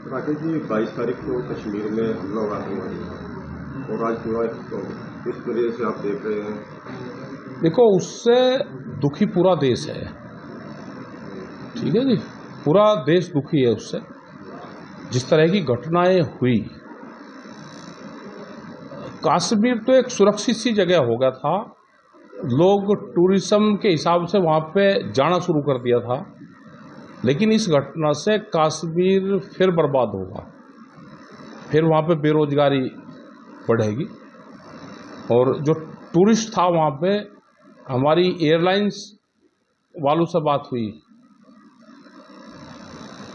राकेश जी, 22 तारीख को कश्मीर में हमला हुआ आतंकवादी और आज पूरा इस वजह से आप देख रहे हैं। देखो, उससे दुखी पूरा देश है। ठीक है जी, पूरा देश दुखी है उससे। जिस तरह की घटनाएं हुई, कश्मीर तो एक सुरक्षित सी जगह हो गया था। लोग टूरिज्म के हिसाब से वहां पे जाना शुरू कर दिया था, लेकिन इस घटना से कश्मीर फिर बर्बाद होगा। फिर वहाँ पे बेरोजगारी बढ़ेगी और जो टूरिस्ट था वहाँ पे, हमारी एयरलाइंस वालों से बात हुई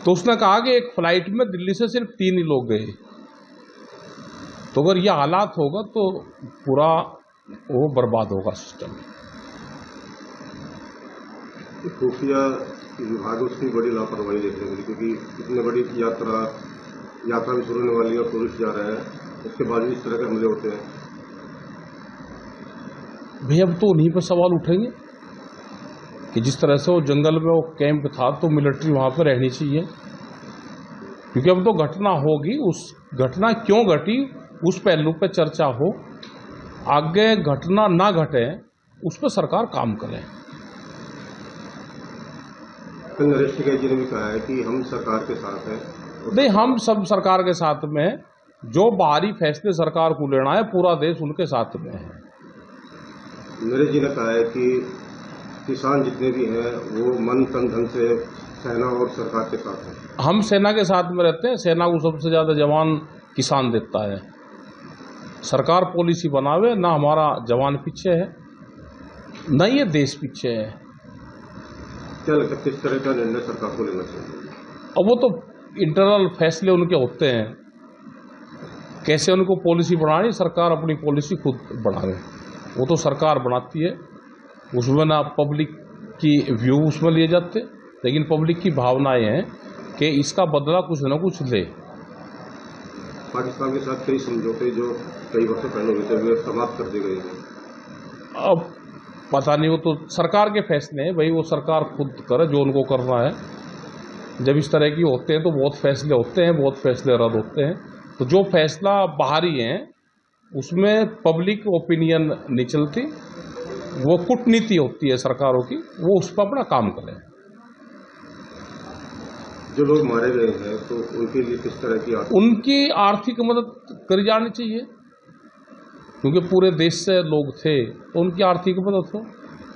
तो उसने कहा कि एक फ्लाइट में दिल्ली से सिर्फ 3 ही लोग गए। तो अगर यह हालात होगा तो पूरा वो बर्बाद होगा सिस्टम। खुफिया विभाग उसकी बड़ी लापरवाही देखने मिली, क्योंकि इतनी बड़ी यात्रा भी शुरू होने वाली है और टूरिस्ट जा रहे हैं, उसके बाद भी इस तरह के हमले होते हैं। भैया, अब तो उन्हीं पर सवाल उठेंगे कि जिस तरह से वो जंगल में वो कैंप था तो मिलिट्री वहाँ पर रहनी चाहिए, क्योंकि अब तो घटना होगी। उस घटना क्यों घटी उस पहलू पर चर्चा हो, आगे घटना ना घटे उस पर सरकार काम करे। नरेश टिकैत जी ने भी कहा है कि हम सरकार के साथ हैं। नहीं, हम सब सरकार के साथ में, जो बाहरी फैसले सरकार को लेना है पूरा देश उनके साथ में है। नरेश जी ने कहा है कि किसान जितने भी हैं वो मन तन धन से सेना और सरकार के साथ हैं। हम सेना के साथ में रहते हैं। सेना को सबसे ज्यादा जवान किसान देता है। सरकार पॉलिसी बनावे ना, हमारा जवान पीछे है ना ये देश पीछे है। क्या लगता है किस तरह का निर्णय सरकार को लेना चाहिए? अब वो तो इंटरनल फैसले उनके होते हैं, कैसे उनको पॉलिसी बनानी। सरकार अपनी पॉलिसी खुद बनावे, वो तो सरकार बनाती है। उसमें ना पब्लिक की व्यू उसमें लिए जाते, लेकिन पब्लिक की भावनाएं हैं कि इसका बदला कुछ न कुछ ले। पाकिस्तान के साथ कई समझौते जो कई वर्षों पहले हुए थे वे समाप्त कर दिए गए हैं। अब पता नहीं, वो तो सरकार के फैसले हैं भाई, वो सरकार खुद करे जो उनको करना है। जब इस तरह की होते हैं तो बहुत फैसले होते हैं, बहुत फैसले रद्द होते हैं। तो जो फैसला बाहरी हैं उसमें पब्लिक ओपिनियन नहीं चलती, वो कूटनीति होती है सरकारों की, वो उस पर अपना काम करें। जो लोग मारे गए हैं तो उनके लिए किस तरह की उनकी आर्थिक मदद करी जानी चाहिए, क्योंकि पूरे देश से लोग थे तो उनकी आर्थिक मदद हो।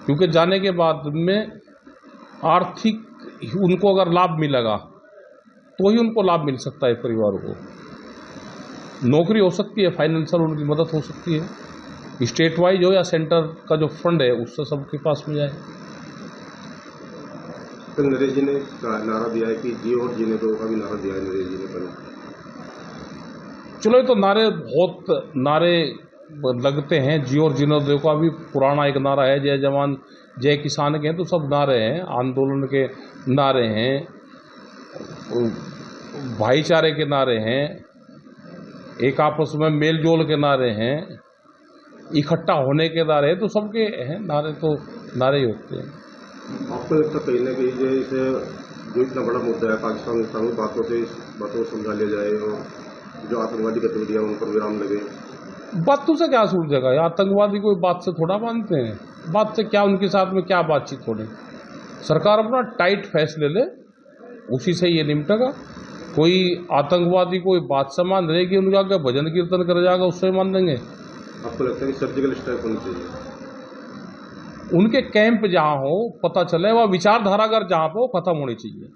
क्योंकि जाने के बाद में आर्थिक उनको अगर लाभ मिलेगा तो ही उनको लाभ मिल सकता है। परिवार को नौकरी हो सकती है, फाइनेंशियल उनकी मदद हो सकती है, स्टेट वाइज हो या सेंटर का जो फंड है उससे सबके पास में जाए। तो नरेश जी ने नारा दिया है कि जियो और जीने दो का भी नारा दिया है नरेश जी ने पहले। चलो, ये तो नारे लगते हैं। जियो और जीने दो का भी पुराना एक नारा है, जय जवान जय किसान के हैं, तो सब नारे हैं, आंदोलन के नारे हैं, भाईचारे के नारे हैं, एक आपस में मेल जोल के नारे हैं, इकट्ठा होने के नारे हैं। तो सबके हैं नारे, तो नारे ही होते हैं। आपको लगता है कहीं ना कहीं जैसे जो इतना बड़ा मुद्दा है पाकिस्तान में बातों को समझा लिया जाए और जो आतंकवादी गतिविधियां उन पर विराम लगे। बातों से क्या सूझेगा? आतंकवादी कोई बात से थोड़ा मानते हैं, बात से क्या, उनके साथ में क्या बातचीत होनी। सरकार अपना टाइट फैसले ले, उसी से ये निपटेगा। कोई आतंकवादी कोई बात से मान रहेगी, उनके आगे भजन कीर्तन कर जाएगा, उससे मान देंगे। आपको लगता है कि सर्जिकल स्ट्राइक होनी चाहिए? उनके कैंप जहां हो, पता चले वह विचारधारा अगर जहां पर हो, खत्म होनी चाहिए।